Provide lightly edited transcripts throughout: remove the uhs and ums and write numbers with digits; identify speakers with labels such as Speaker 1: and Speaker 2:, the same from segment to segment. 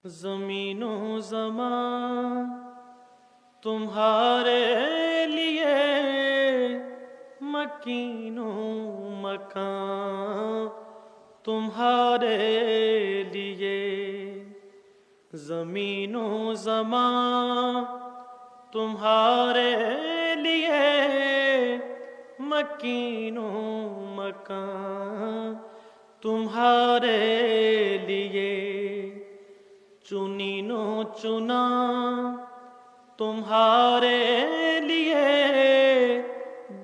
Speaker 1: زمین و زمان تمہارے لیے، مکین و مکان تمہارے لیے، زمین و زمان تمہارے لیے، مکین و مکان تمہارے لیے، چنین و چنا تمہارے لیے،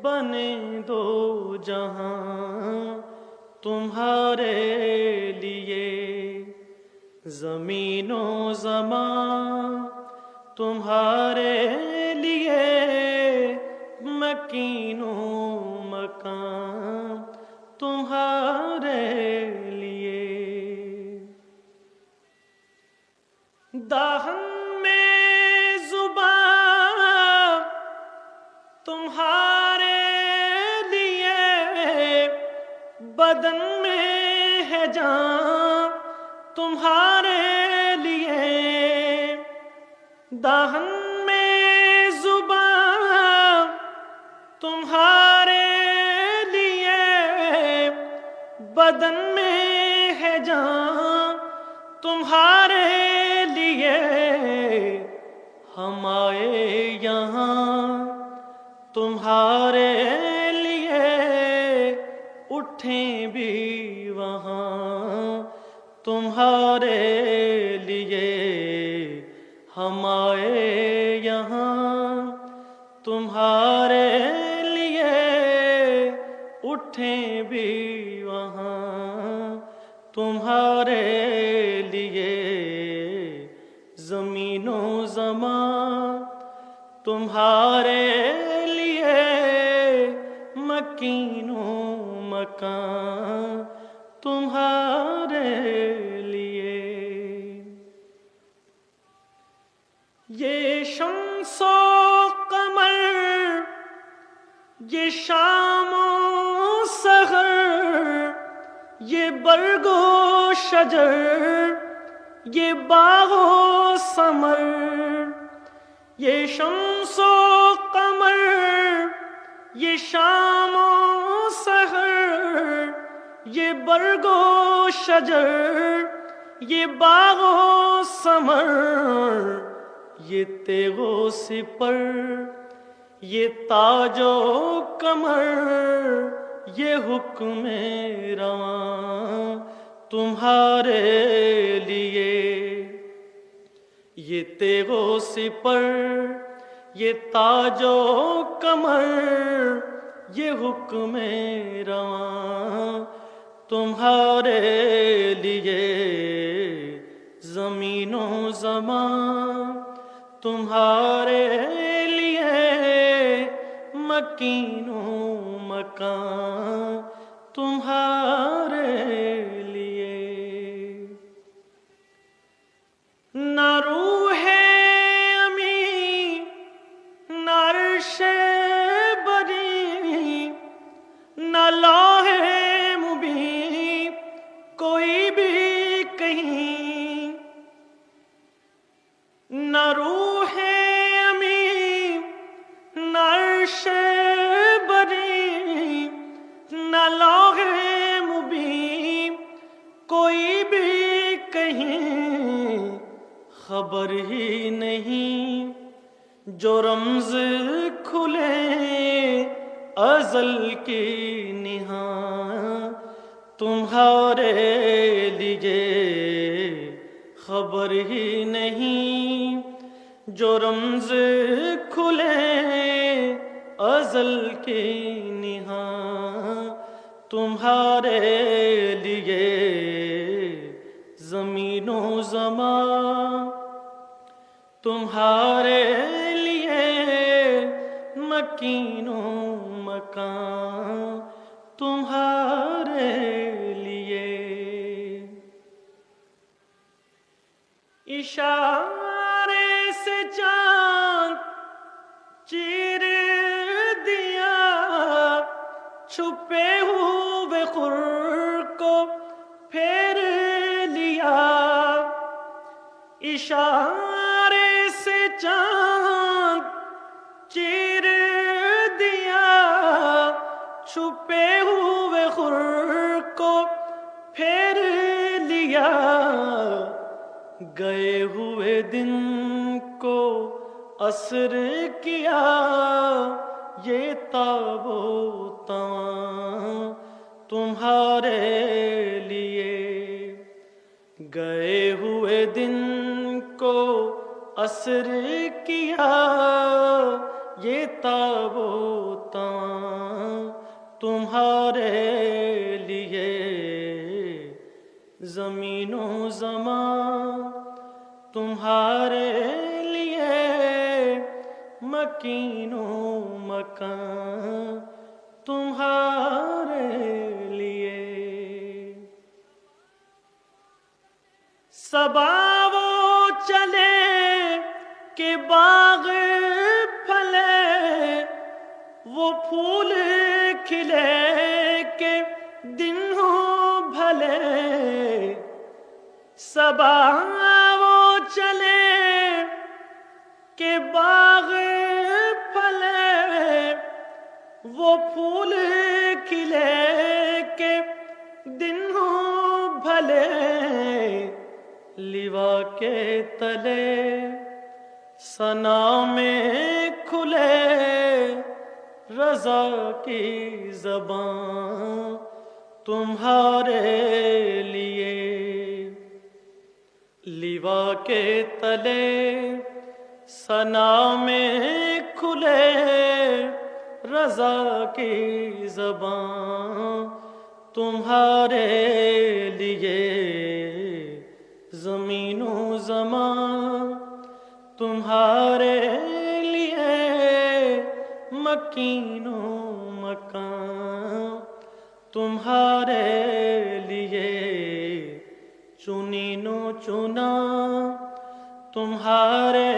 Speaker 1: بنے دو جہاں تمہارے لیے، زمین و زمان تمہارے لیے، مکین و مکان تمہارے لیے، دہن میں زبان تمہارے لیے، بدن میں ہے جان تمہارے لیے، دہن میں زبان تمہارے لیے، بدن میں ہے جان تمہارے لیے، ہم آئے یہاں تمہارے لیے، اٹھیں بھی وہاں تمہارے لیے، ہم آئے یہاں تمہارے لیے، اٹھیں بھی وہاں تمہارے لیے، زمین و زمان تمہارے لیے، مکین و مکان تمہارے لیے، یہ شمس و قمر، یہ شام و سحر، یہ برگ و شجر، یہ باغ و ثمر، یہ شمس و قمر، یہ شام و سحر، یہ برگ و شجر، یہ باغ و ثمر، یہ تیغ و سپر، یہ تاج و کمر، یہ حکم رواں تمہارے لیے، یہ تیغ و سپر، یہ تاج و کمر، یہ حکم رواں تمہارے لیے، زمین و زمان تمہارے لیے، مکین و مکان تمہارے لیے، نہ روح امی نہ عرش بری، نہ لوح مبین کوئی بھی کہیں، نہ روح امی نہ عرش بری، نہ لوح مبین کوئی بھی کہیں، خبر ہی نہیں جو رمز کھلے ازل کی نہاں تمہارے لیے، خبر ہی نہیں جو رمز کھلے ازل کی نہاں تمہارے لیے، زمین و زمان تمہارے لیے، مکین و مکان تمہارے لیے، اشارے سے چاند چیر دیا، چھپے ہوئے خور کو پھیر لیا، اشارے سے چاند چیر دیا، چھپے ہوئے خور کو پھیر لیا، گئے ہوئے دن کو عصر کیا، یہ تاب و تواں تمہارے لیے، گئے ہوئے دن کو عصر کیا، یہ تاب و تواں تمہارے لیے، زمین و زمان تمہارے لیے، مکین و مکان تمہارے لیے، صبا وہ چلے کہ باغ پھلے، وہ پھول کھلے کہ دن ہو بھلے، صبا وہ چلے کہ باغ پھلے، وہ پھول کھلے کہ دن ہو بھلے، لیوا کے تلے ثنا میں کھلے، رضا کی زبان تمہارے لیے، لیوا کے تلے ثنا میں کھلے، رضا کی زبان تمہارے لیے، زمین و زمان تمہارے لیے، مکین و مکان تمہارے لیے، چنین و چنا تمہارے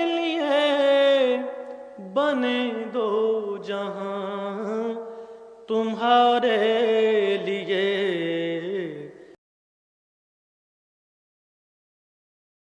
Speaker 1: لیے، بنے دو جہاں تمہارے لیے،